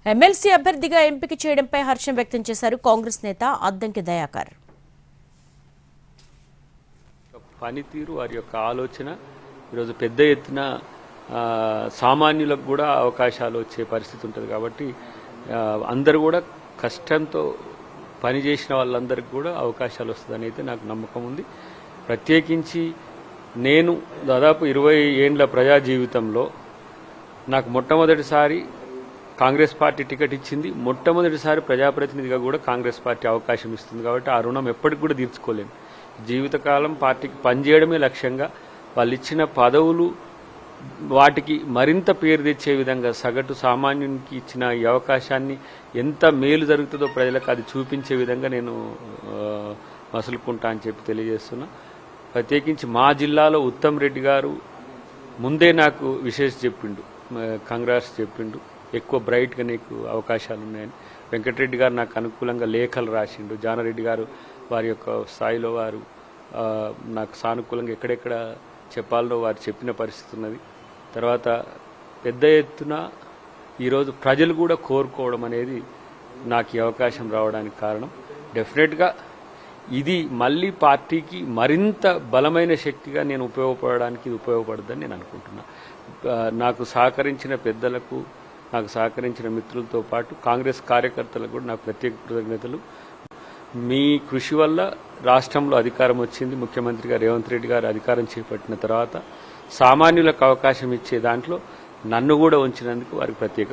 MLC అభ్యర్థిగా ఎంపిక చేయడంపై హర్షం వ్యక్తం చేశారు కాంగ్రెస్ నేత అద్దంకి దయాకర్. పనితీరు వారి యొక్క ఆలోచన ఈరోజు పెద్ద ఎత్తున సామాన్యులకు కూడా అవకాశాలు వచ్చే పరిస్థితి ఉంటుంది కాబట్టి అందరూ కూడా కష్టంతో పనిచేసిన వాళ్ళందరికీ కూడా అవకాశాలు వస్తుందని అయితే నాకు నమ్మకం ఉంది. ప్రత్యేకించి నేను దాదాపు 20 ఏండ్ల ప్రజా జీవితంలో నాకు మొట్టమొదటిసారి కాంగ్రెస్ పార్టీ టికెట్ ఇచ్చింది. మొట్టమొదటిసారి ప్రజాప్రతినిధిగా కూడా కాంగ్రెస్ పార్టీ అవకాశం ఇస్తుంది కాబట్టి ఆ రుణం ఎప్పటికి కూడా తీర్చుకోలేను. జీవితకాలం పార్టీకి పనిచేయడమే లక్ష్యంగా వాళ్ళు ఇచ్చిన పదవులు వాటికి మరింత పేరు తెచ్చే విధంగా సగటు సామాన్యునికి ఇచ్చిన ఈ అవకాశాన్ని ఎంత మేలు జరుగుతుందో ప్రజలకు అది చూపించే విధంగా నేను మసులుకుంటా అని చెప్పి తెలియజేస్తున్నా. ప్రత్యేకించి మా జిల్లాలో ఉత్తమ్ రెడ్డి గారు ముందే నాకు విశేష చెప్పిండు, కంగ్రాట్స్ చెప్పిండు, ఎక్కువ బ్రైట్గా నీకు అవకాశాలు ఉన్నాయని. వెంకటరెడ్డి గారు నాకు అనుకూలంగా లేఖలు రాసిండు. జానారెడ్డి గారు వారి యొక్క స్థాయిలో వారు నాకు సానుకూలంగా ఎక్కడెక్కడ చెప్పాలో వారు చెప్పిన పరిస్థితి ఉన్నది. తర్వాత పెద్ద ఎత్తున ఈరోజు ప్రజలు కూడా కోరుకోవడం అనేది నాకు ఈ అవకాశం రావడానికి కారణం. డెఫినెట్గా ఇది మళ్ళీ పార్టీకి మరింత బలమైన శక్తిగా నేను ఉపయోగపడడానికి ఇది ఉపయోగపడుతుందని నేను అనుకుంటున్నా. నాకు సహకరించిన పెద్దలకు, నాకు సహకరించిన మిత్రులతో పాటు కాంగ్రెస్ కార్యకర్తలకు కూడా నాకు ప్రత్యేక కృతజ్ఞతలు. మీ కృషి వల్ల రాష్ట్రంలో అధికారం వచ్చింది. ముఖ్యమంత్రిగా రేవంత్ రెడ్డి గారు అధికారం చేపట్టిన తర్వాత సామాన్యులకు అవకాశం ఇచ్చే దాంట్లో నన్ను కూడా ఉంచినందుకు వారికి ప్రత్యేక